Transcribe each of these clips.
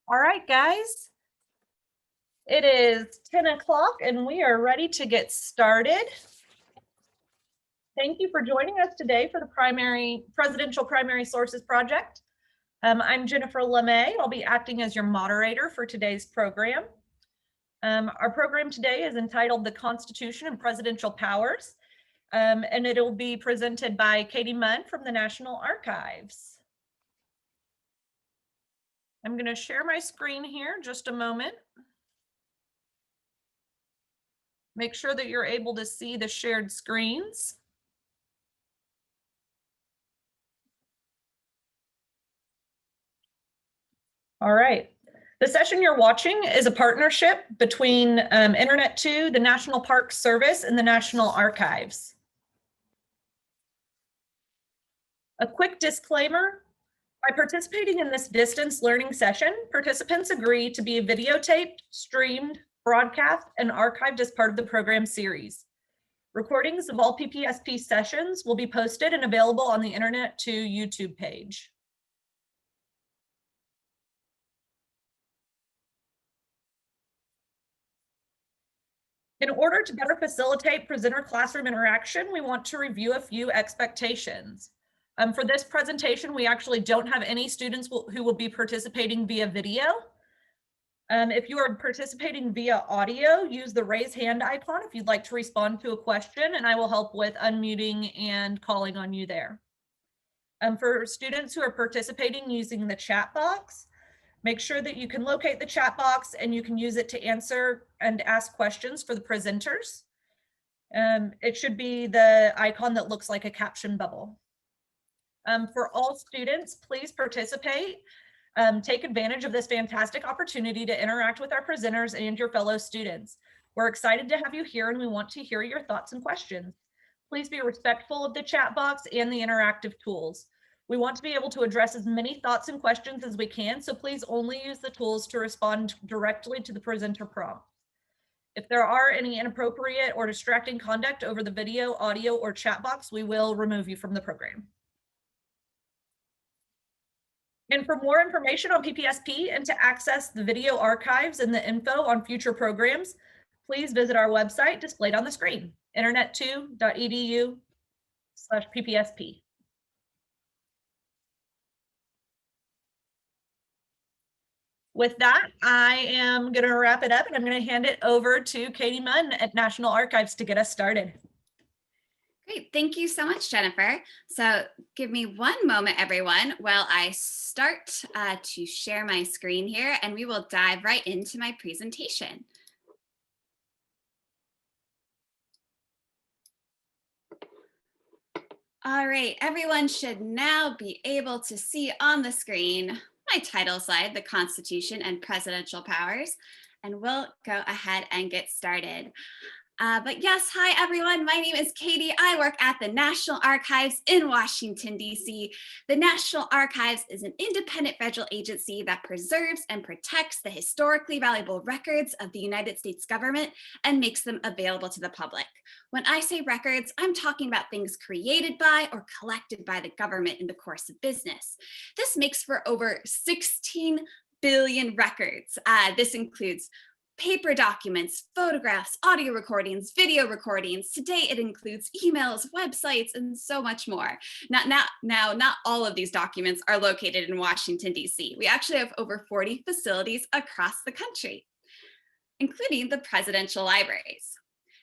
All right, guys. It is 10 o'clock and we are ready to get started. Thank you for joining us today for the Presidential Primary Sources Project. I'm Jennifer LeMay. I'll be acting as your moderator for today's program. Our program today is entitled The Constitution and Presidential Powers, and it'll be presented by Katie Munn from the National Archives. I'm going to share my screen here just a moment. Make sure that you're able to see the shared screens. All right. The session you're watching is a partnership between Internet 2, the National Park Service, and the National Archives. A quick disclaimer. By participating in this distance learning session, participants agree to be videotaped, streamed, broadcast, and archived as part of the program series. Recordings of all PPSP sessions will be posted and available on the Internet 2 YouTube page. In order to better facilitate presenter classroom interaction, we want to review a few expectations. For this presentation, we actually don't have any students who will be participating via video. If you are participating via audio, use the raise hand icon if you'd like to respond to a question, and I will help with unmuting and calling on you there. For students who are participating using the chat box, make sure that you can locate the chat box and you can use it to answer and ask questions for the presenters. It should be the icon that looks like a caption bubble. For all students, please participate. Take advantage of this fantastic opportunity to interact with our presenters and your fellow students. We're excited to have you here and we want to hear your thoughts and questions. Please be respectful of the chat box and the interactive tools. We want to be able to address as many thoughts and questions as we can, so please only use the tools to respond directly to the presenter prompt. If there are any inappropriate or distracting conduct over the video, audio, or chat box, we will remove you from the program. And for more information on PPSP and to access the video archives and the info on future programs, please visit our website displayed on the screen, internet2.edu/PPSP. With that, I am going to wrap it up and I'm going to hand it over to Katie Munn at National Archives to get us started. Great, thank you so much, Jennifer. So give me one moment, everyone, while I start to share my screen here, and we will dive right into my presentation. All right, everyone should now be able to see on the screen my title slide, The Constitution and Presidential Powers, and we'll go ahead and get started. But yes, hi everyone, my name is Katie. I work at the National Archives in Washington, D.C. The National Archives is an independent federal agency that preserves and protects the historically valuable records of the United States government and makes them available to the public. When I say records, I'm talking about things created by or collected by the government in the course of business. This makes for over 16 billion records. This includes paper documents, photographs, audio recordings, video recordings. Today it includes emails, websites, and so much more. Not all of these documents are located in Washington, D.C. We actually have over 40 facilities across the country, including the presidential libraries.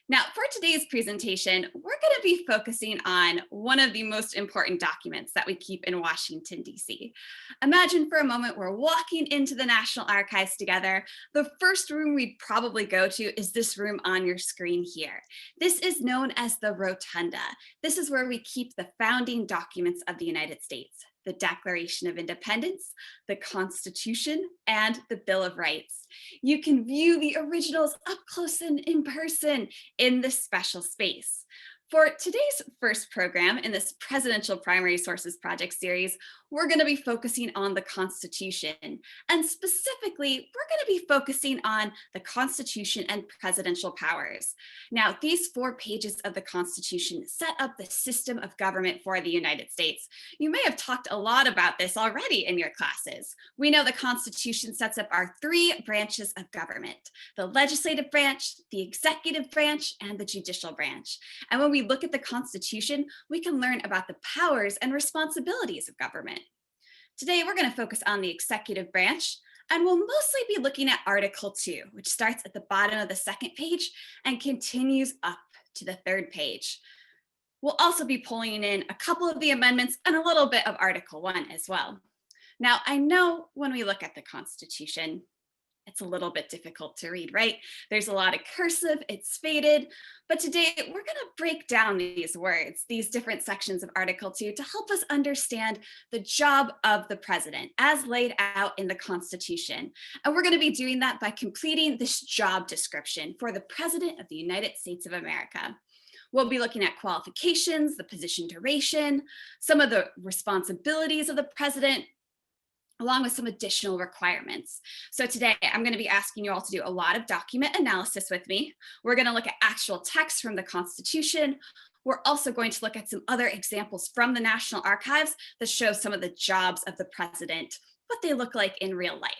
Now, for today's presentation, we're going to be focusing on one of the most important documents that we keep in Washington, D.C. Imagine for a moment we're walking into the National Archives together. The first room we'd probably go to is this room on your screen here. This is known as the Rotunda. This is where we keep the founding documents of the United States: the Declaration of Independence, the Constitution, and the Bill of Rights. You can view the originals up close and in person in this special space. For today's first program in this Presidential Primary Sources Project series, we're going to be focusing on the Constitution. And specifically, we're going to be focusing on the Constitution and presidential powers. Now, these 4 pages of the Constitution set up the system of government for the United States. You may have talked a lot about this already in your classes. We know the Constitution sets up our 3 branches of government: the legislative branch, the executive branch, and the judicial branch. And when we look at the Constitution, we can learn about the powers and responsibilities of government. Today, we're going to focus on the executive branch, and we'll mostly be looking at Article 2, which starts at the bottom of the 2nd page and continues up to the 3rd page. We'll also be pulling in a couple of the amendments and a little bit of Article 1 as well. Now, I know when we look at the Constitution, it's a little bit difficult to read, right? There's a lot of cursive, it's faded, but today we're going to break down these words, these different sections of Article 2 to help us understand the job of the president as laid out in the Constitution. And we're going to be doing that by completing this job description for the President of the United States of America. We'll be looking at qualifications, the position duration, some of the responsibilities of the president, along with some additional requirements. So today I'm going to be asking you all to do a lot of document analysis with me. We're going to look at actual text from the Constitution. We're also going to look at some other examples from the National Archives that show some of the jobs of the president, what they look like in real life.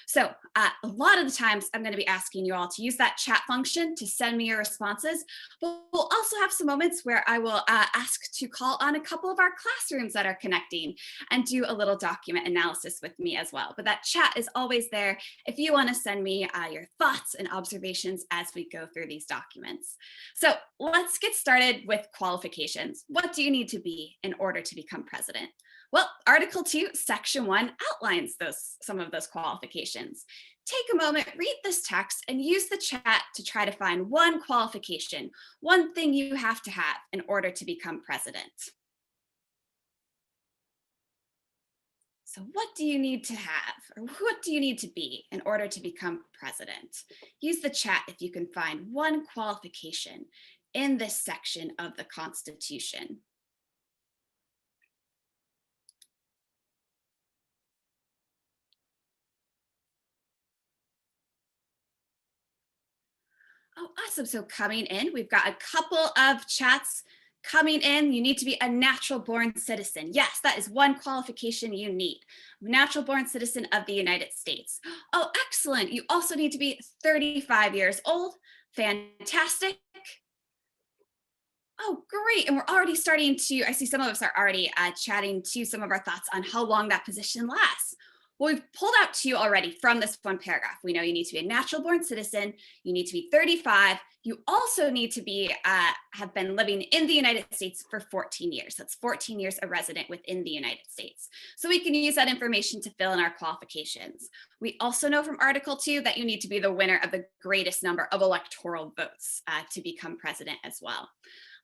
So a lot of the times I'm going to be asking you all to use that chat function to send me your responses, but we'll also have some moments where I will ask to call on a couple of our classrooms that are connecting and do a little document analysis with me as well. But that chat is always there if you want to send me your thoughts and observations as we go through these documents. So let's get started with qualifications. What do you need to be in order to become president? Well, Article 2, Section 1 outlines some of those qualifications. Take a moment, read this text, and use the chat to try to find one qualification, one thing you have to have in order to become president. So what do you need to have, or what do you need to be in order to become president? Use the chat if you can find one qualification in this section of the Constitution. Oh, awesome. So coming in, we've got a couple of chats coming in. You need to be a natural born citizen. Yes, that is one qualification you need. Natural born citizen of the United States. Oh, excellent. You also need to be 35 years old. Fantastic. Oh, great. And we're already starting to, I see some of us are already chatting to some of our thoughts on how long that position lasts. Well, we've pulled out to you already from this one paragraph. We know you need to be a natural born citizen. You need to be 35. You also need to be have been living in the United States for 14 years. That's 14 years a resident within the United States. So we can use that information to fill in our qualifications. We also know from Article 2 that you need to be the winner of the greatest number of electoral votes to become president as well.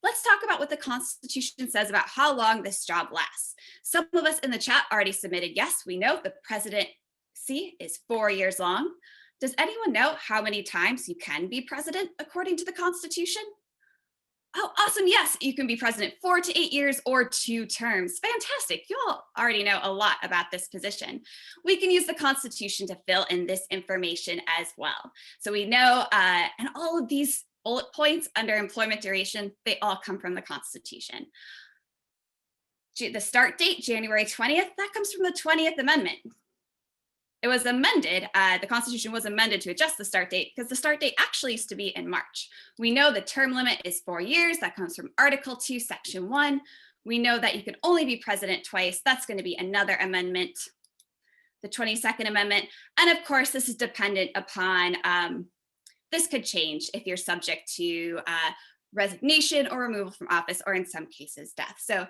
Let's talk about what the Constitution says about how long this job lasts. Some of us in the chat already submitted, yes, we know the presidency is 4 years long. Does anyone know how many times you can be president according to the Constitution? Oh, awesome. Yes, you can be president 4 to 8 years or 2 terms. Fantastic. You all already know a lot about this position. We can use the Constitution to fill in this information as well. So we know, and all of these bullet points under employment duration, they all come from the Constitution. The start date, January 20th, that comes from the 20th Amendment. It was amended, the Constitution was amended to adjust the start date because the start date actually used to be in March. We know the term limit is 4 years, that comes from Article 2, Section 1. We know that you can only be president twice, that's going to be another amendment, the 22nd Amendment. And of course, this is dependent upon this could change if you're subject to resignation or removal from office, or in some cases, death. So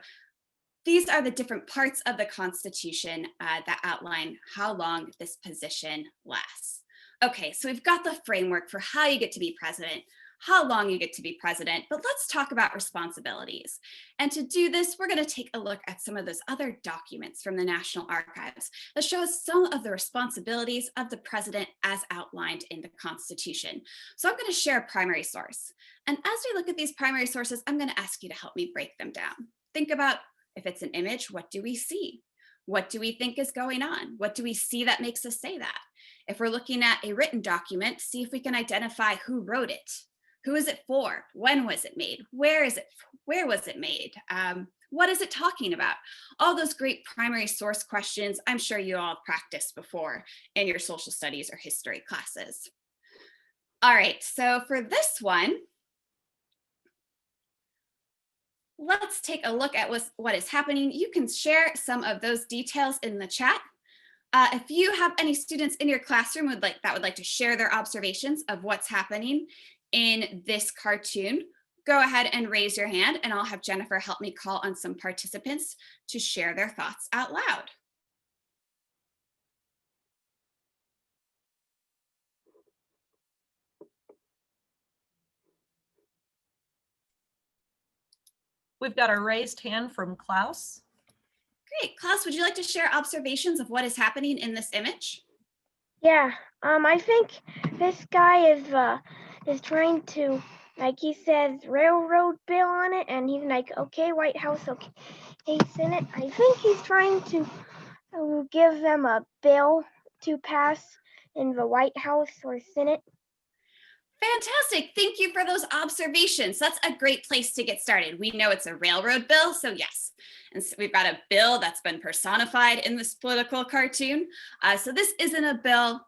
these are the different parts of the Constitution that outline how long this position lasts. Okay, so we've got the framework for how you get to be president, how long you get to be president, but let's talk about responsibilities. And to do this, we're going to take a look at some of those other documents from the National Archives that show us some of the responsibilities of the president as outlined in the Constitution. So I'm going to share a primary source. And as we look at these primary sources, I'm going to ask you to help me break them down. Think about, if it's an image, what do we see? What do we think is going on? What do we see that makes us say that? If we're looking at a written document, see if we can identify who wrote it. Who is it for? When was it made? Where was it made? What is it talking about? All those great primary source questions I'm sure you all practiced before in your social studies or history classes. All right, so for this one, let's take a look at what is happening. You can share some of those details in the chat. If you have any students in your classroom would like to share their observations of what's happening in this cartoon, go ahead and raise your hand and I'll have Jennifer help me call on some participants to share their thoughts out loud. We've got a raised hand from Klaus. Great. Klaus, would you like to share observations of what is happening in this image? Yeah, I think this guy is trying to, like, he says railroad bill on it, and he's like, okay, White House, okay, Senate. I think he's trying to give them a bill to pass in the White House or Senate. Fantastic. Thank you for those observations. That's a great place to get started. We know it's a railroad bill, so yes. And so we've got a bill that's been personified in this political cartoon. So this isn't a bill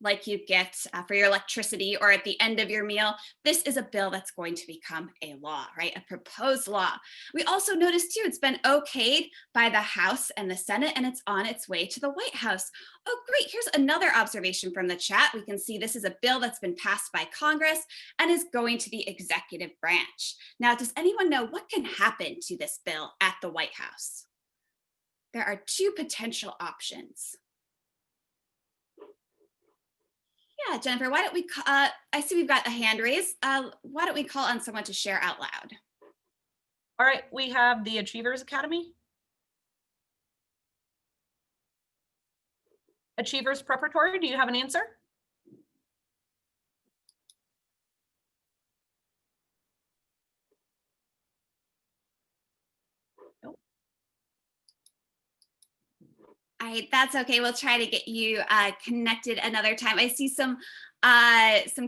like you get for your electricity or at the end of your meal. This is a bill that's going to become a law, right? A proposed law. We also noticed too, it's been okayed by the House and the Senate, and it's on its way to the White House. Oh, great. Here's another observation from the chat. We can see this is a bill that's been passed by Congress and is going to the executive branch. Now, does anyone know what can happen to this bill at the White House? There are two potential options. Yeah, Jennifer, why don't we, I see we've got a hand raised. Why don't we call on someone to share out loud? All right, we have the Achievers Academy. Achievers Preparatory, do you have an answer? Nope. That's okay. We'll try to get you connected another time. I see some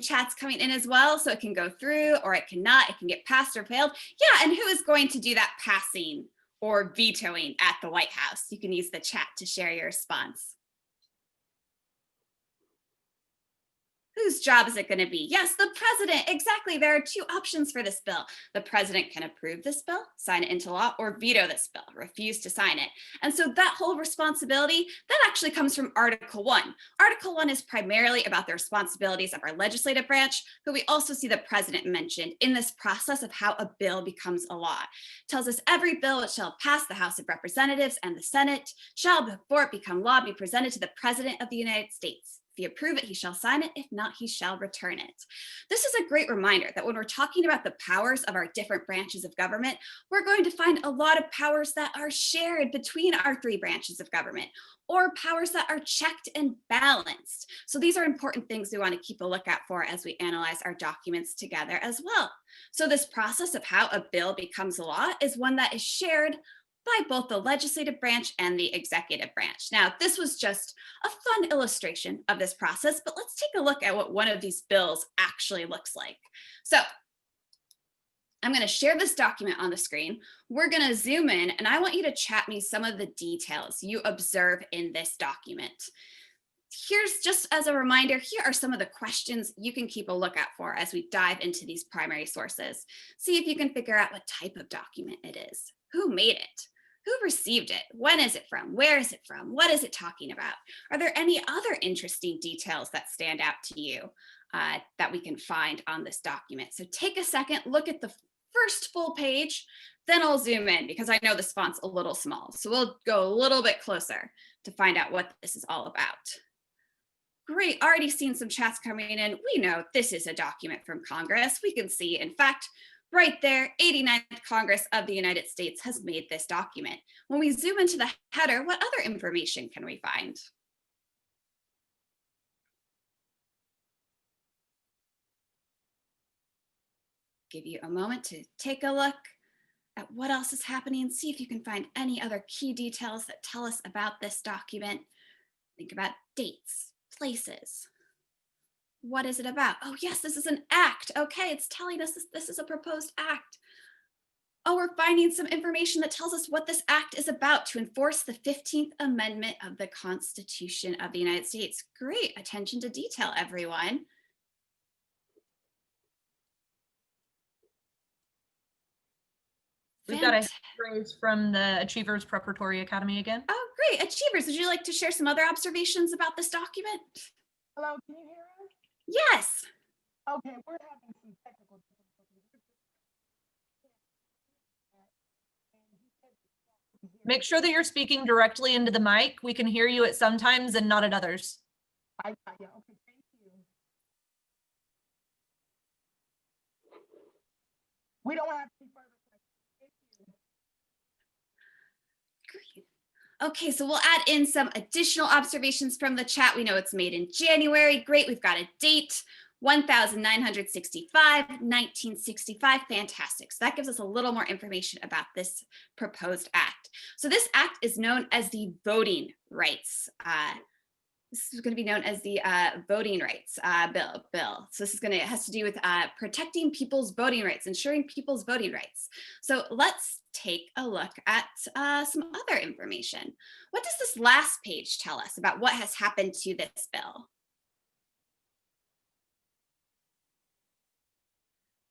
chats coming in as well, so it can go through or it cannot. It can get passed or failed. Yeah, and who is going to do that passing or vetoing at the White House? You can use the chat to share your response. Whose job is it going to be? Yes, the president. Exactly. There are two options for this bill. The president can approve this bill, sign it into law, or veto this bill, refuse to sign it. And so that whole responsibility, that actually comes from Article 1. Article 1 is primarily about the responsibilities of our legislative branch, but we also see the president mentioned in this process of how a bill becomes a law. It tells us every bill which shall pass the House of Representatives and the Senate shall, before it become law, be presented to the President of the United States. If he approve it, he shall sign it. If not, he shall return it. This is a great reminder that when we're talking about the powers of our different branches of government, we're going to find a lot of powers that are shared between our three branches of government, or powers that are checked and balanced. So these are important things we want to keep a lookout for as we analyze our documents together as well. So this process of how a bill becomes a law is one that is shared by both the legislative branch and the executive branch. Now, this was just a fun illustration of this process, but let's take a look at what one of these bills actually looks like. So I'm going to share this document on the screen. We're going to zoom in, and I want you to chat me some of the details you observe in this document. Here's, just as a reminder, here are some of the questions you can keep a lookout for as we dive into these primary sources. See if you can figure out what type of document it is. Who made it? Who received it? When is it from? Where is it from? What is it talking about? Are there any other interesting details that stand out to you that we can find on this document? So take a second, look at the first full page, then I'll zoom in because I know this font's a little small. So we'll go a little bit closer to find out what this is all about. Great, already seen some chats coming in. We know this is a document from Congress. We can see, in fact, right there, 89th Congress of the United States has made this document. When we zoom into the header, what other information can we find? Give you a moment to take a look. at what else is happening. See if you can find any other key details that tell us about this document. Think about dates, places. What is it about? Oh yes, this is an act. Okay, it's telling us this is a proposed act. Oh, we're finding some information that tells us what this act is about, to enforce the 15th Amendment of the Constitution of the United States. Great attention to detail, everyone. We've got a raise from the Achievers Preparatory Academy again. Oh, great. Achievers, would you like to share some other observations about this document? Hello, can you hear us? Yes. Okay, we're having some technical difficulties. Make sure that you're speaking directly into the mic. We can hear you at some times and not at others. I got you. Okay, thank you. We don't have any further questions. Thank you. Great. Okay, so we'll add in some additional observations from the chat. We know it's made in January. Great, we've got a date, 1965, 1965, fantastic. So that gives us a little more information about this proposed act. So this act is known as the Voting Rights. This is going to be known as the Voting Rights bill. So this is it has to do with protecting people's voting rights, ensuring people's voting rights. So let's take a look at some other information. What does this last page tell us about what has happened to this bill?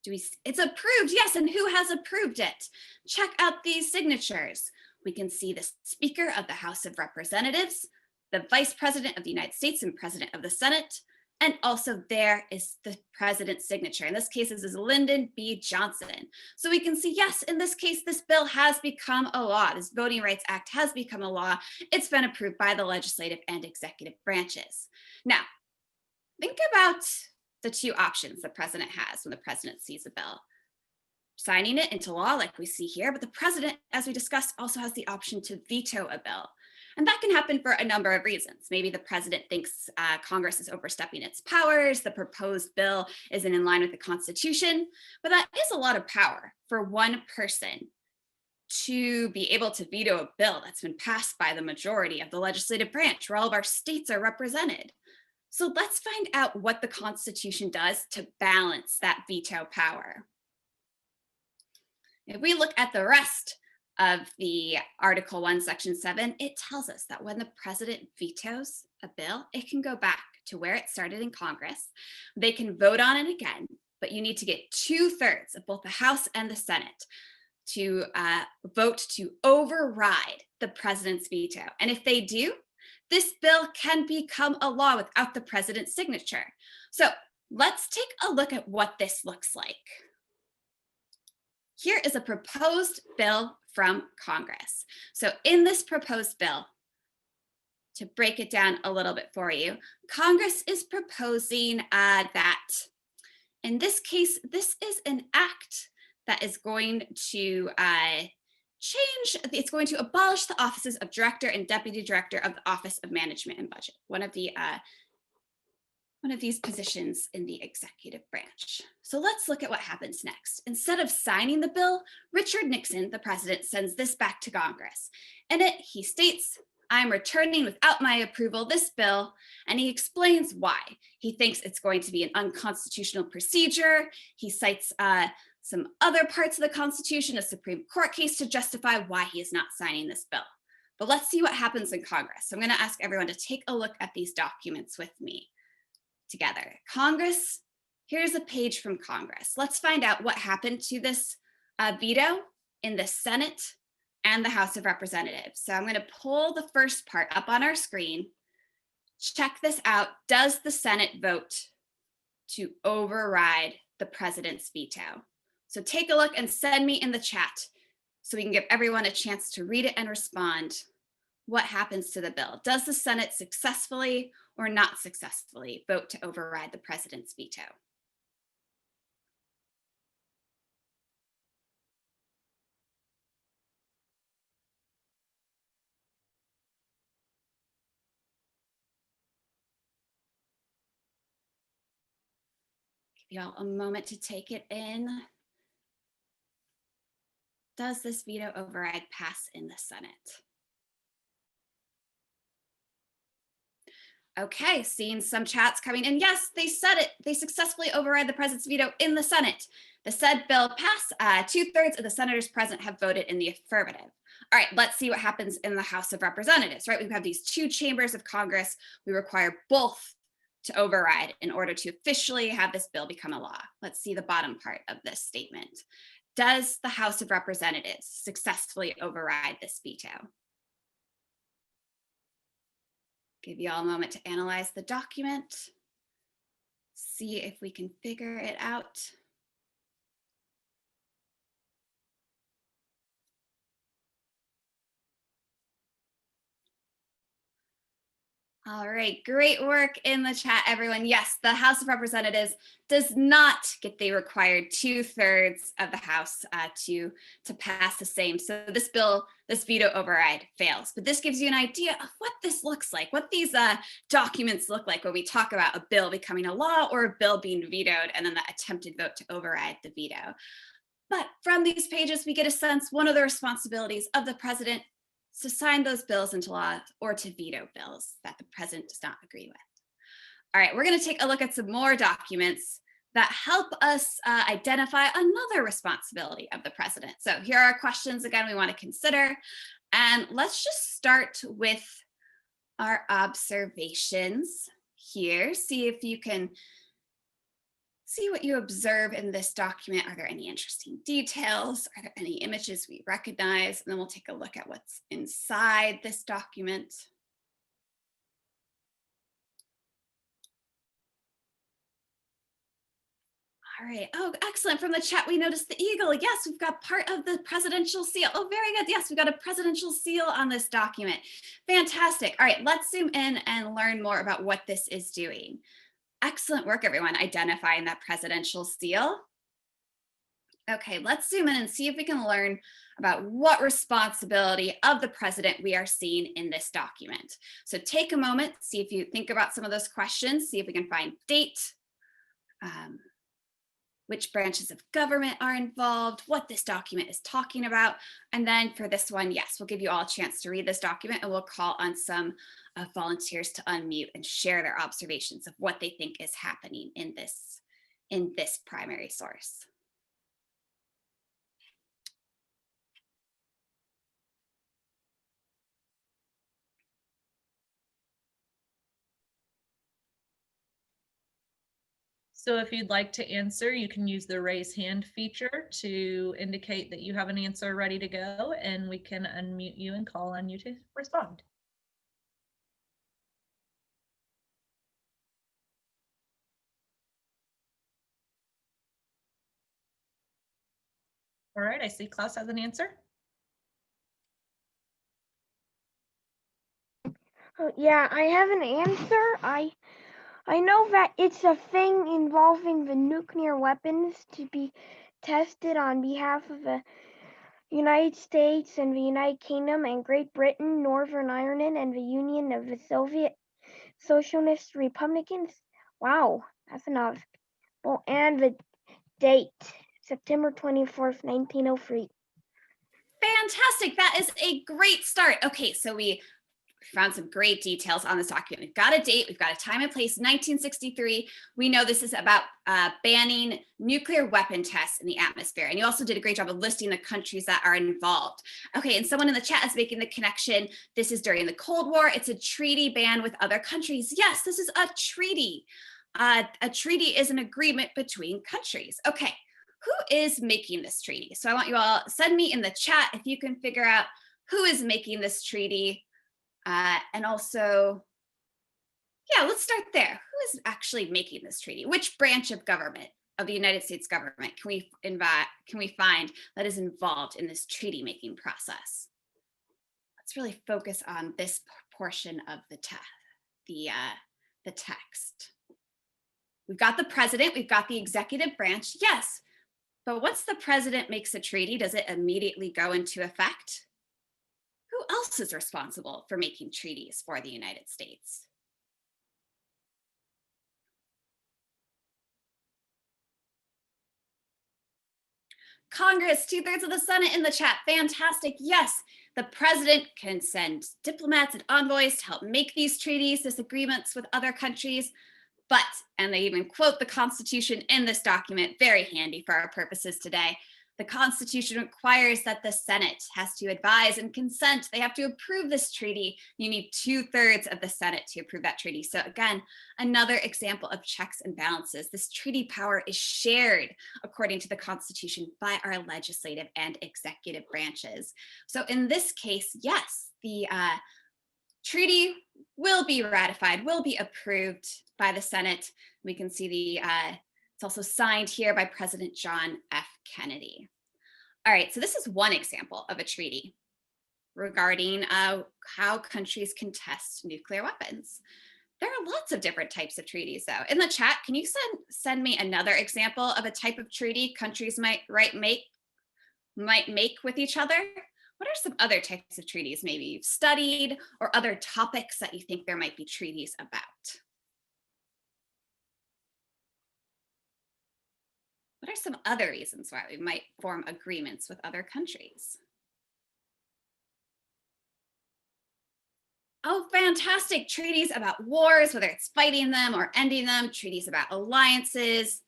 It's approved, yes, and who has approved it? Check out these signatures. We can see the Speaker of the House of Representatives, the Vice President of the United States and President of the Senate, and also there is the President's signature. In this case, this is Lyndon B. Johnson. So we can see, yes, in this case, this bill has become a law. This Voting Rights Act has become a law. It's been approved by the legislative and executive branches. Now, think about the two options the president has when the president sees a bill. Signing it into law like we see here, but the president, as we discussed, also has the option to veto a bill. And that can happen for a number of reasons. Maybe the president thinks Congress is overstepping its powers, the proposed bill isn't in line with the Constitution, but that is a lot of power for one person to be able to veto a bill that's been passed by the majority of the legislative branch, where all of our states are represented. So let's find out what the Constitution does to balance that veto power. If we look at the rest of the Article 1, Section 7, it tells us that when the president vetoes a bill, it can go back to where it started in Congress. They can vote on it again, but you need to get 2/3 of both the House and the Senate to vote to override the president's veto. And if they do, this bill can become a law without the president's signature. So let's take a look at what this looks like. Here is a proposed bill from Congress. So in this proposed bill, to break it down a little bit for you, Congress is proposing that, in this case, this is an act that is going to it's going to abolish the offices of director and deputy director of the Office of Management and Budget, one of these positions in the executive branch. So let's look at what happens next. Instead of signing the bill, Richard Nixon, the president, sends this back to Congress. In it, he states, "I'm returning without my approval this bill," and he explains why. He thinks it's going to be an unconstitutional procedure. He cites some other parts of the Constitution, a Supreme Court case, to justify why he is not signing this bill. But let's see what happens in Congress. So I'm going to ask everyone to take a look at these documents with me together. Congress, here's a page from Congress. Let's find out what happened to this veto in the Senate and the House of Representatives. So I'm going to pull the first part up on our screen. Check this out. Does the Senate vote to override the president's veto? So take a look and send me in the chat so we can give everyone a chance to read it and respond. What happens to the bill? Does the Senate successfully or not successfully vote to override the president's veto? Give y'all a moment to take it in. Does this veto override pass in the Senate? Okay, seeing some chats coming in. Yes, they said it. They successfully override the president's veto in the Senate. The said bill passed. 2/3 of the senators present have voted in the affirmative. All right, let's see what happens in the House of Representatives, right? We have these two chambers of Congress. We require both to override in order to officially have this bill become a law. Let's see the bottom part of this statement. Does the House of Representatives successfully override this veto? Give you all a moment to analyze the document, see if we can figure it out. All right, great work in the chat, everyone. Yes, the House of Representatives does not get the required 2/3 of the House to pass the same. So this bill, this veto override fails. But this gives you an idea of what this looks like, what these documents look like when we talk about a bill becoming a law or a bill being vetoed and then the attempted vote to override the veto. But from these pages, we get a sense one of the responsibilities of the president is to sign those bills into law or to veto bills that the president does not agree with. All right, we're going to take a look at some more documents that help us identify another responsibility of the president. So here are questions again we want to consider. And let's just start with our observations here. See if you can see what you observe in this document. Are there any interesting details? Are there any images we recognize? And then we'll take a look at what's inside this document. All right. Oh, excellent. From the chat, we noticed the eagle. Yes, we've got part of the presidential seal. Oh, very good. Yes, we've got a presidential seal on this document. Fantastic. All right, let's zoom in and learn more about what this is doing. Excellent work, everyone, identifying that presidential seal. Okay, let's zoom in and see if we can learn about what responsibility of the president we are seeing in this document. So take a moment, see if you think about some of those questions, see if we can find date, which branches of government are involved, what this document is talking about. And then for this one, yes, we'll give you all a chance to read this document and we'll call on some volunteers to unmute and share their observations of what they think is happening in this primary source. So if you'd like to answer, you can use the raise hand feature to indicate that you have an answer ready to go, and we can unmute you and call on you to respond. All right, I see Klaus has an answer. Oh, yeah, I have an answer. I know that it's a thing involving the nuclear weapons to be tested on behalf of the United States and the United Kingdom and Great Britain, Northern Ireland, and the Union of the Soviet Socialist Republicans. Wow, that's enough. Well, and the date, September 24th, 1903. Fantastic, that is a great start. Okay, so we found some great details on this document. We've got a date, we've got a time and place, 1963. We know this is about banning nuclear weapon tests in the atmosphere. And you also did a great job of listing the countries that are involved. Okay, and someone in the chat is making the connection. This is during the Cold War. It's a treaty ban with other countries. Yes, this is a treaty. A treaty is an agreement between countries. Okay, who is making this treaty? So I want you all, send me in the chat if you can figure out who is making this treaty. And also, yeah, let's start there. Who is actually making this treaty? Which branch of government of the United States government can we find that is involved in this treaty making process? Let's really focus on this portion of the text. We've got the president, we've got the executive branch, yes, but once the president makes a treaty, does it immediately go into effect? Who else is responsible for making treaties for the United States? Congress, 2/3 of the Senate in the chat. Fantastic. Yes, the president can send diplomats and envoys to help make these treaties, these agreements with other countries. But, and they even quote the Constitution in this document, very handy for our purposes today. The Constitution requires that the Senate has to advise and consent. They have to approve this treaty. You need 2/3 of the Senate to approve that treaty. So again, another example of checks and balances. This treaty power is shared according to the Constitution by our legislative and executive branches. So in this case, yes, the treaty will be ratified, will be approved by the Senate. We can see it's also signed here by President John F. Kennedy. All right, so this is one example of a treaty regarding how countries can test nuclear weapons. There are lots of different types of treaties though. In the chat, can you send me another example of a type of treaty countries might make with each other? What are some other types of treaties maybe you've studied, or other topics that you think there might be treaties about? What are some other reasons why we might form agreements with other countries? Oh, fantastic. Treaties about wars, whether it's fighting them or ending them, treaties about alliances.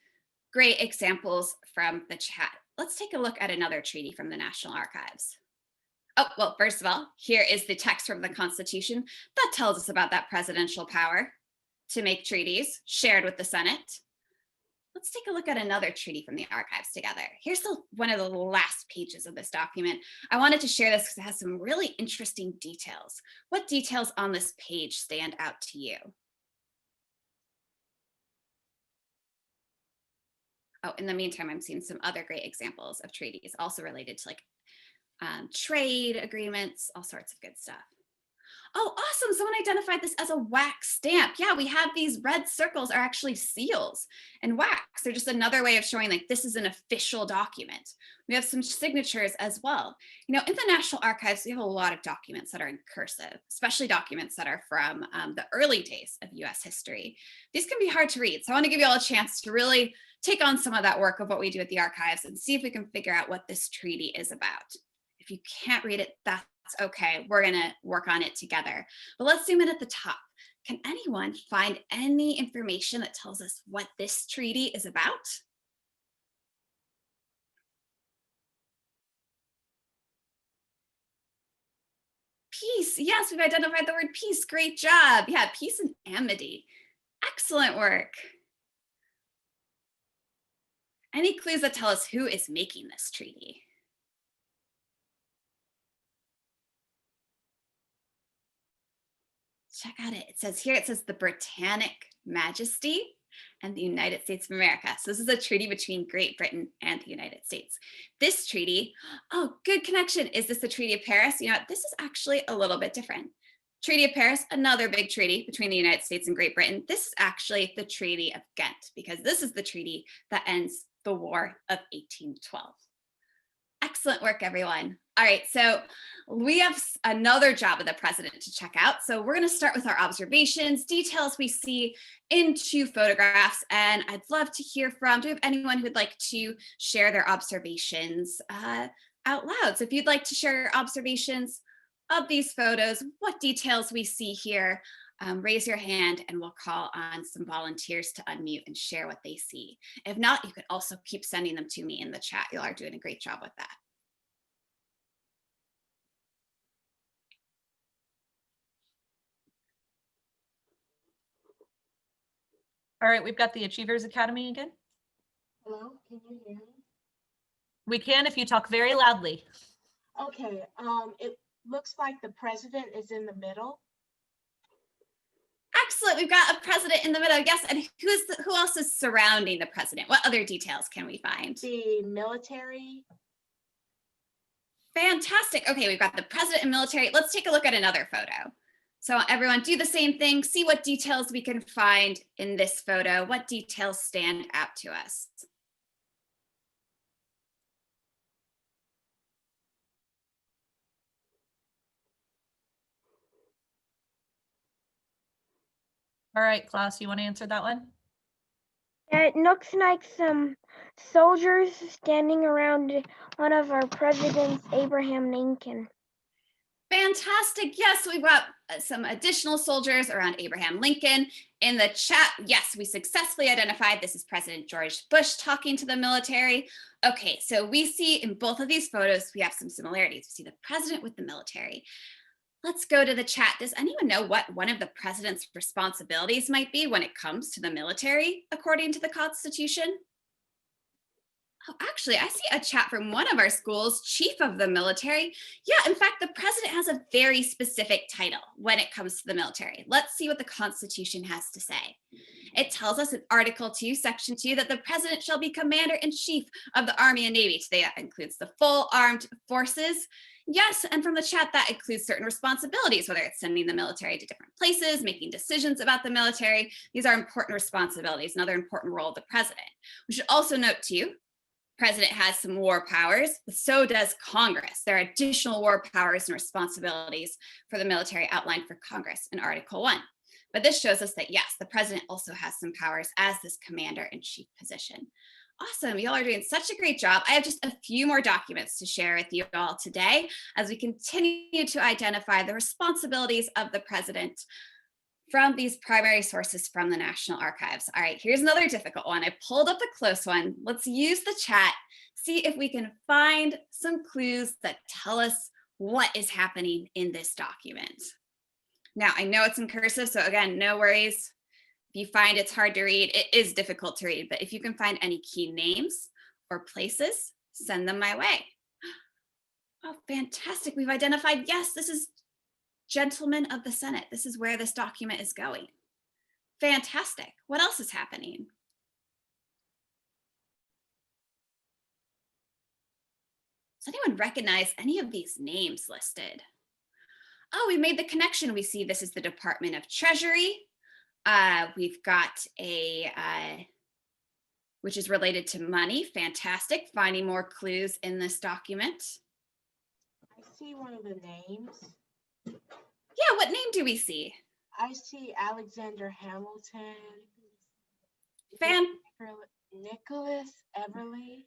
Great examples from the chat. Let's take a look at another treaty from the National Archives. Oh, well, first of all, here is the text from the Constitution that tells us about that presidential power to make treaties shared with the Senate. Let's take a look at another treaty from the archives together. Here's one of the last pages of this document. I wanted to share this because it has some really interesting details. What details on this page stand out to you? Oh, in the meantime, I'm seeing some other great examples of treaties also related to like trade agreements, all sorts of good stuff. Oh, awesome. Someone identified this as a wax stamp. Yeah, we have these red circles are actually seals, and wax, they're just another way of showing like this is an official document. We have some signatures as well. You know, in the National Archives, we have a lot of documents that are in cursive, especially documents that are from the early days of US history. These can be hard to read. So I want to give you all a chance to really take on some of that work of what we do at the archives and see if we can figure out what this treaty is about. If you can't read it, that's okay. We're gonna work on it together. But let's zoom in at the top. Can anyone find any information that tells us what this treaty is about? Peace. Yes, we've identified the word peace. Great job. Yeah, peace and amity. Excellent work. Any clues that tell us who is making this treaty? Check out it. It says here, it says the Britannic Majesty and the United States of America. So this is a treaty between Great Britain and the United States. This treaty, oh, good connection. Is this the Treaty of Paris? You know, this is actually a little bit different. Treaty of Paris, another big treaty between the United States and Great Britain. This is actually the Treaty of Ghent, because this is the treaty that ends the War of 1812. Excellent work, everyone. All right, so we have another job of the president to check out. So we're going to start with our observations, details we see in 2 photographs, and I'd love to hear from, do we have anyone who'd like to share their observations out loud? So if you'd like to share your observations of these photos, what details we see here, raise your hand and we'll call on some volunteers to unmute and share what they see. If not, you could also keep sending them to me in the chat. You all are doing a great job with that. All right, we've got the Achievers Academy again. Hello, can you hear me? We can if you talk very loudly. Okay, it looks like the president is in the middle. Excellent. We've got a president in the middle. Yes. And who else is surrounding the president? What other details can we find? The military. Fantastic. Okay, we've got the president and military. Let's take a look at another photo. So everyone do the same thing. See what details we can find in this photo. What details stand out to us? All right, Klaus, you want to answer that one? Yeah, it looks like some soldiers standing around one of our presidents, Abraham Lincoln. Fantastic. Yes, we've got some additional soldiers around Abraham Lincoln. In the chat, yes, we successfully identified this is President George Bush talking to the military. Okay, so we see in both of these photos, we have some similarities. We see the president with the military. Let's go to the chat. Does anyone know what one of the president's responsibilities might be when it comes to the military, according to the Constitution? Oh, actually, I see a chat from one of our schools, Chief of the Military. Yeah, in fact, the president has a very specific title when it comes to the military. Let's see what the Constitution has to say. It tells us in Article 2, Section 2, that the president shall be commander-in-chief of the Army and Navy. Today, that includes the full armed forces. Yes, and from the chat, that includes certain responsibilities, whether it's sending the military to different places, making decisions about the military. These are important responsibilities, another important role of the president. We should also note, too, President has some war powers, but so does Congress. There are additional war powers and responsibilities for the military outlined for Congress in Article 1. But this shows us that, yes, the president also has some powers as this commander-in-chief position. Awesome, y'all are doing such a great job. I have just a few more documents to share with you all today as we continue to identify the responsibilities of the president from these primary sources from the National Archives. All right, here's another difficult one. I pulled up a close one. Let's use the chat, see if we can find some clues that tell us what is happening in this document. Now, I know it's in cursive, so again, no worries. If you find it's hard to read, it is difficult to read, but if you can find any key names or places, send them my way. Oh, fantastic. We've identified, yes, this is Gentlemen of the Senate. This is where this document is going. Fantastic. What else is happening? Does anyone recognize any of these names listed? Oh, we made the connection. We see this is the Department of Treasury. We've got a, which is related to money. Fantastic. Finding more clues in this document. I see one of the names. Yeah, what name do we see? I see Alexander Hamilton. Nicholas Everly.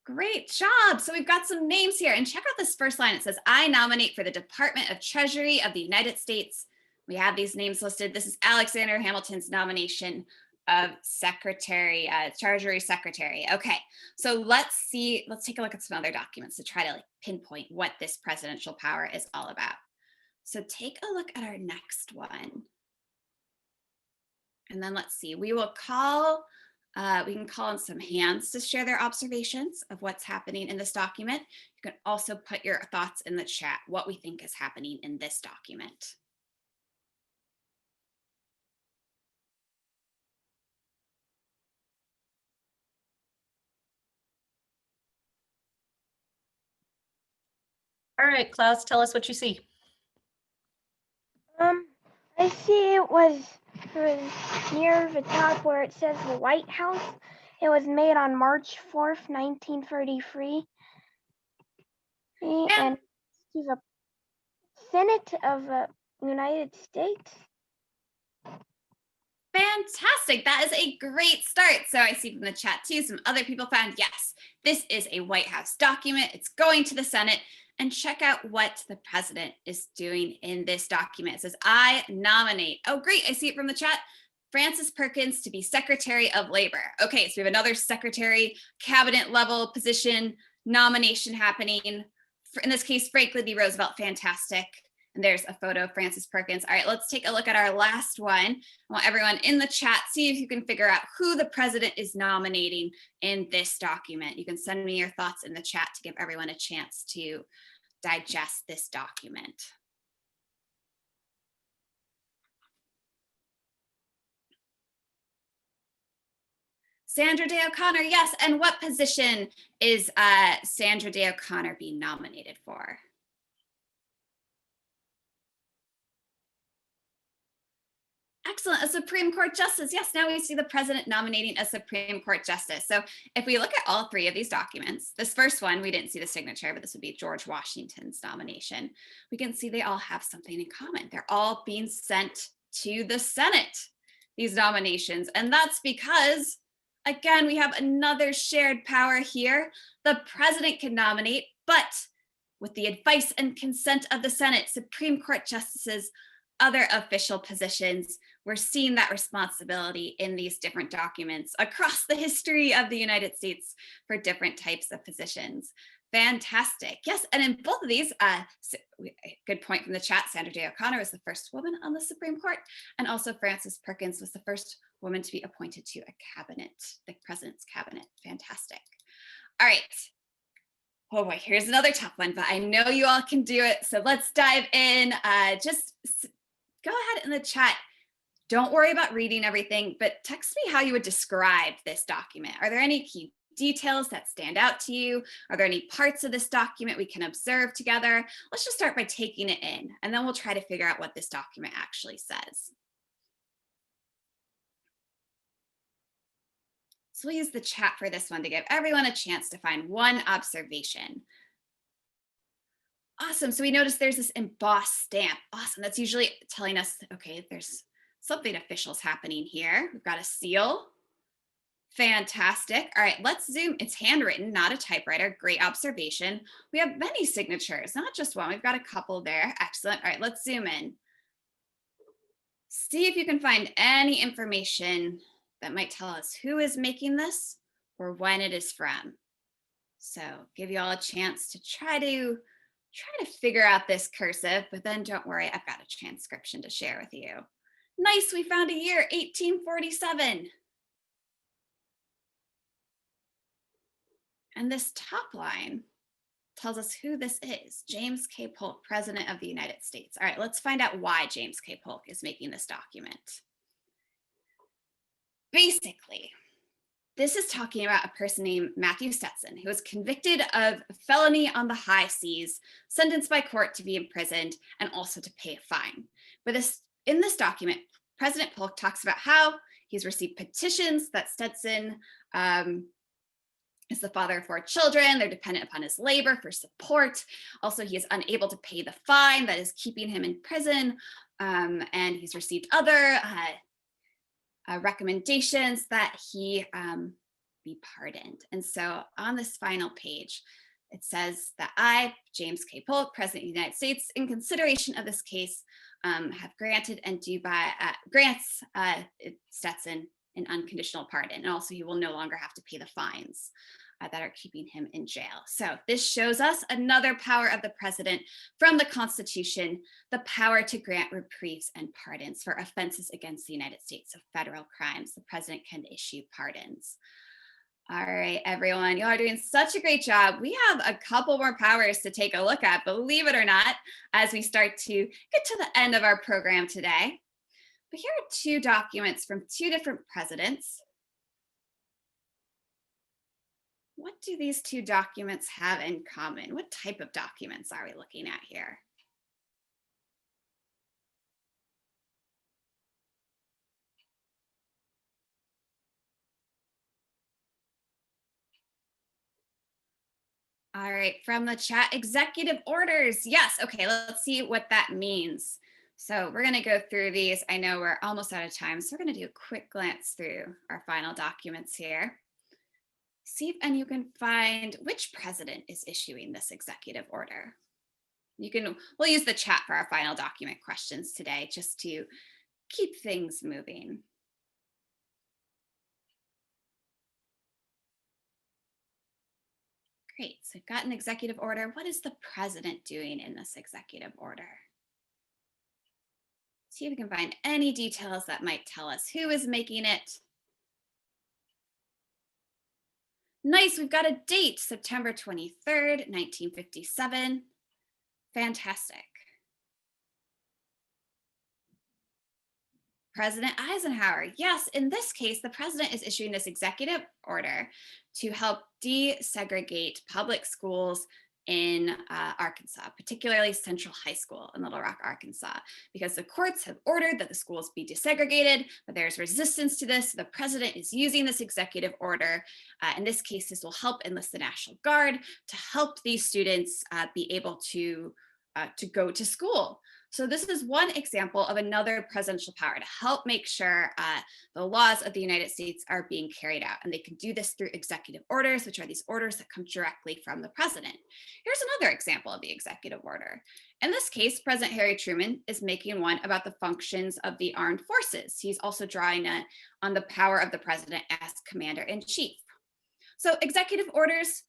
Great job. So we've got some names here, and check out this first line. It says, I nominate for the Department of Treasury of the United States. We have these names listed. This is Alexander Hamilton's nomination of Secretary, Treasury Secretary. Okay, so let's take a look at some other documents to try to pinpoint what this presidential power is all about. So take a look at our next one. And then let's see, we can call on some hands to share their observations of what's happening in this document. You can also put your thoughts in the chat, what we think is happening in this document. All right, Klaus, tell us what you see. I see it was near the top where it says the White House. It was made on March 4th, 1933. And to the Senate of the United States. Fantastic. That is a great start. So I see from the chat too, some other people found, yes, this is a White House document. It's going to the Senate. And check out what the president is doing in this document. It says, I nominate. Oh, great. I see it from the chat. Frances Perkins to be Secretary of Labor. Okay, so we have another secretary, cabinet level position, nomination happening. In this case, Franklin D. Roosevelt, fantastic. And there's a photo of Frances Perkins. All right, let's take a look at our last one. I want everyone in the chat, see if you can figure out who the president is nominating in this document. You can send me your thoughts in the chat to give everyone a chance to digest this document. Sandra Day O'Connor, yes. And what position is Sandra Day O'Connor being nominated for? Excellent, a Supreme Court Justice. Yes, now we see the president nominating a Supreme Court Justice. So if we look at all three of these documents, this first one, we didn't see the signature, but this would be George Washington's nomination. We can see they all have something in common. They're all being sent to the Senate. these nominations. And that's because, again, we have another shared power here. The president can nominate, but with the advice and consent of the Senate, Supreme Court justices, other official positions. We're seeing that responsibility in these different documents across the history of the United States for different types of positions. Fantastic. Yes, and in both of these, good point from the chat, Sandra Day O'Connor was the first woman on the Supreme Court, and also Frances Perkins was the first woman to be appointed to a cabinet, the president's cabinet. Fantastic. All right. Oh boy, here's another tough one, but I know you all can do it. So let's dive in. Just go ahead in the chat. Don't worry about reading everything, but text me how you would describe this document. Are there any key details that stand out to you? Are there any parts of this document we can observe together? Let's just start by taking it in, and then we'll try to figure out what this document actually says. So we'll use the chat for this one to give everyone a chance to find one observation. Awesome, so we notice there's this embossed stamp. Awesome, that's usually telling us, okay, there's something official's happening here. We've got a seal. Fantastic. All right, let's zoom. It's handwritten, not a typewriter. Great observation. We have many signatures, not just one. We've got a couple there. Excellent. All right, let's zoom in. See if you can find any information that might tell us who is making this or when it is from. So give you all a chance to try to figure out this cursive, but then don't worry, I've got a transcription to share with you. Nice, we found a year, 1847. And this top line tells us who this is, James K. Polk, President of the United States. All right, let's find out why James K. Polk is making this document. Basically, this is talking about a person named Matthew Stetson, who was convicted of felony on the high seas, sentenced by court to be imprisoned, and also to pay a fine. But in this document, President Polk talks about how he's received petitions that Stetson is the father of 4 children. They're dependent upon his labor for support. Also, he is unable to pay the fine that is keeping him in prison. And he's received other recommendations that he be pardoned. And so on this final page, it says that I, James K. Polk, President of the United States, in consideration of this case, have granted and do by grants Stetson an unconditional pardon. And also he will no longer have to pay the fines that are keeping him in jail. So this shows us another power of the president from the Constitution, the power to grant reprieves and pardons for offenses against the United States, so federal crimes. The president can issue pardons. All right, everyone, you are doing such a great job. We have a couple more powers to take a look at, believe it or not, as we start to get to the end of our program today. But here are 2 documents from 2 different presidents. What do these 2 documents have in common? What type of documents are we looking at here? All right, from the chat, executive orders. Yes, okay, let's see what that means. So we're gonna go through these. I know we're almost out of time, so we're gonna do a quick glance through our final documents here. See if and you can find which president is issuing this executive order. We'll use the chat for our final document questions today, just to keep things moving. Great, so we've got an executive order. What is the president doing in this executive order? See if we can find any details that might tell us who is making it. Nice, we've got a date, September 23rd, 1957. Fantastic. President Eisenhower. Yes, in this case, the president is issuing this executive order to help desegregate public schools in Arkansas, particularly Central High School in Little Rock, Arkansas, because the courts have ordered that the schools be desegregated, but there's resistance to this. The president is using this executive order. In this case, this will help enlist the National Guard to help these students be able to go to school. So this is one example of another presidential power to help make sure the laws of the United States are being carried out. And they can do this through executive orders, which are these orders that come directly from the president. Here's another example of the executive order. In this case, President Harry Truman is making one about the functions of the armed forces. He's also drawing on the power of the president as commander-in-chief. So executive orders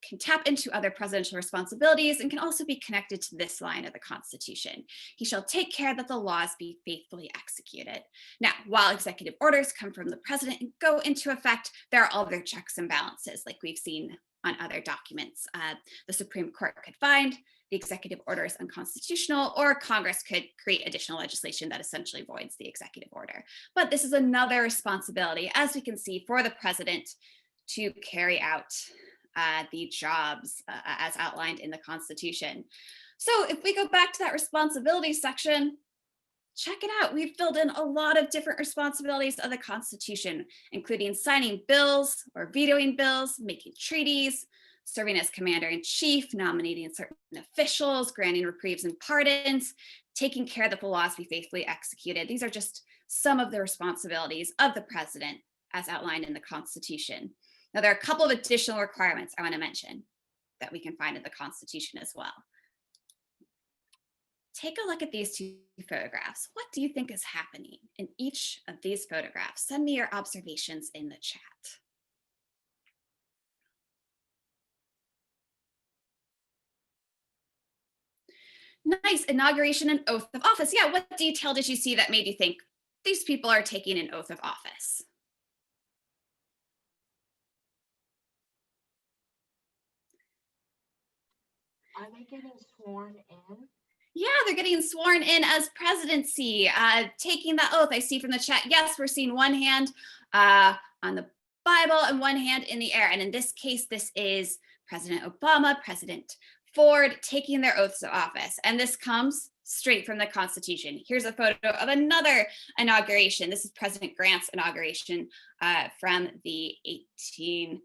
can tap into other presidential responsibilities and can also be connected to this line of the Constitution. He shall take care that the laws be faithfully executed. Now, while executive orders come from the president and go into effect, there are other checks and balances like we've seen on other documents. The Supreme Court could find the executive order is unconstitutional, or Congress could create additional legislation that essentially voids the executive order. But this is another responsibility, as we can see, for the president to carry out the jobs as outlined in the Constitution. So if we go back to that responsibility section, check it out. We've filled in a lot of different responsibilities of the Constitution, including signing bills or vetoing bills, making treaties, serving as commander-in-chief, nominating certain officials, granting reprieves and pardons, taking care that the laws be faithfully executed. These are just some of the responsibilities of the president as outlined in the Constitution. Now, there are a couple of additional requirements I want to mention that we can find in the Constitution as well. Take a look at these two photographs. What do you think is happening in each of these photographs? Send me your observations in the chat. Nice, inauguration and oath of office. Yeah, what detail did you see that made you think these people are taking an oath of office? Are they getting sworn in? Yeah, they're getting sworn in as presidency, taking that oath. I see from the chat, yes, we're seeing one hand on the Bible and one hand in the air. And in this case, this is President Obama, President Ford taking their oaths of office. And this comes straight from the Constitution. Here's a photo of another inauguration. This is President Grant's inauguration from the 1860s,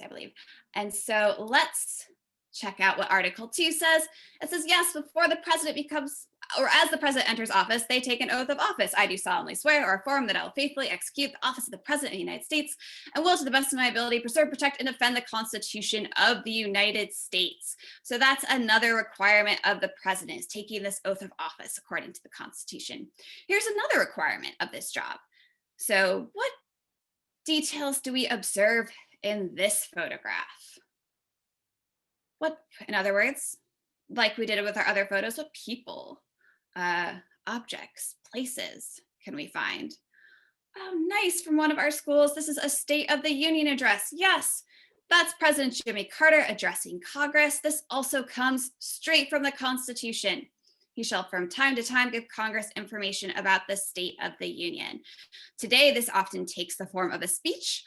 I believe. And so let's check out what Article 2 says. It says, yes, before the president becomes, or as the president enters office, they take an oath of office. I do solemnly swear or affirm that I will faithfully execute the office of the president of the United States and will, to the best of my ability, preserve, protect, and defend the Constitution of the United States. So that's another requirement of the president, is taking this oath of office according to the Constitution. Here's another requirement of this job. So what details do we observe in this photograph? What, in other words, like we did with our other photos, what people, objects, places can we find? Oh, nice, from one of our schools. This is a State of the Union address. Yes, that's President Jimmy Carter addressing Congress. This also comes straight from the Constitution. He shall from time to time give Congress information about the state of the Union. Today, this often takes the form of a speech.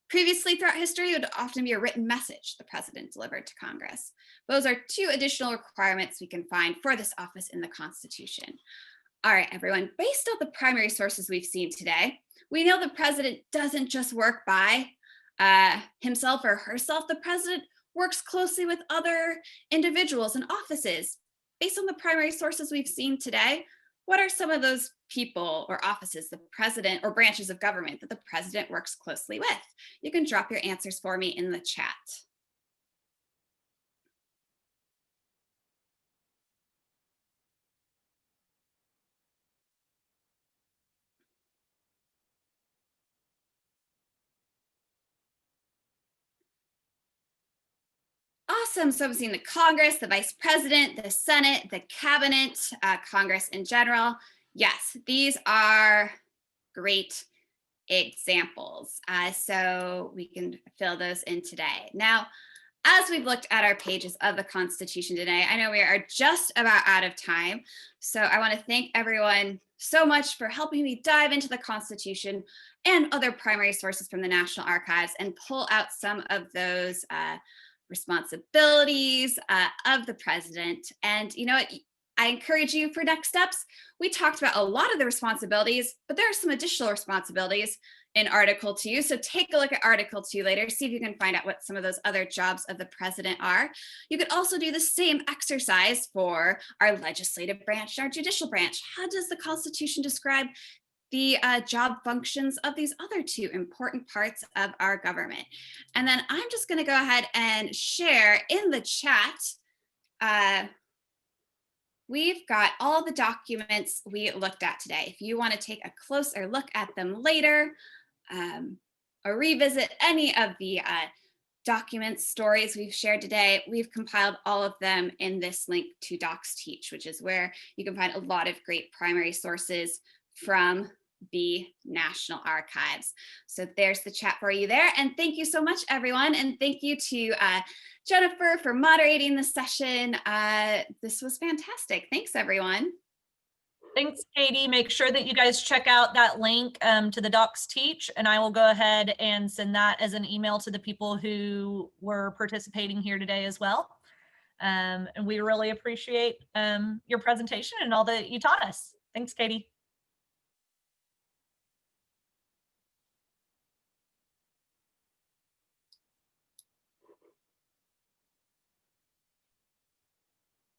Previously, throughout history, it would often be a written message the president delivered to Congress. Those are two additional requirements we can find for this office in the Constitution. All right, everyone, based on the primary sources we've seen today, we know the president doesn't just work by himself or herself. The president works closely with other individuals and offices. Based on the primary sources we've seen today, what are some of those people or offices, the president or branches of government that the president works closely with? You can drop your answers for me in the chat. Awesome. So I'm seeing the Congress, the Vice President, the Senate, the Cabinet, Congress in general. Yes, these are great examples. So we can fill those in today. Now, as we've looked at our pages of the Constitution today, I know we are just about out of time. So I want to thank everyone so much for helping me dive into the Constitution and other primary sources from the National Archives and pull out some of those responsibilities of the president. And you know what? I encourage you for next steps. We talked about a lot of the responsibilities, but there are some additional responsibilities in Article 2. So take a look at Article 2 later, see if you can find out what some of those other jobs of the president are. You could also do the same exercise for our legislative branch, our judicial branch. How does the Constitution describe the job functions of these other two important parts of our government? And then I'm just going to go ahead and share in the chat. We've got all the documents we looked at today. If you want to take a closer look at them later, or revisit any of the documents, stories we've shared today, we've compiled all of them in this link to Docs Teach, which is where you can find a lot of great primary sources from the National Archives. So there's the chat for you there. And thank you so much, everyone. And thank you to Jennifer for moderating the session. This was fantastic. Thanks, everyone. Thanks, Katie. Make sure that you guys check out that link to the Docs Teach, and I will go ahead and send that as an email to the people who were participating here today as well. And we really appreciate your presentation and all that you taught us. Thanks, Katie.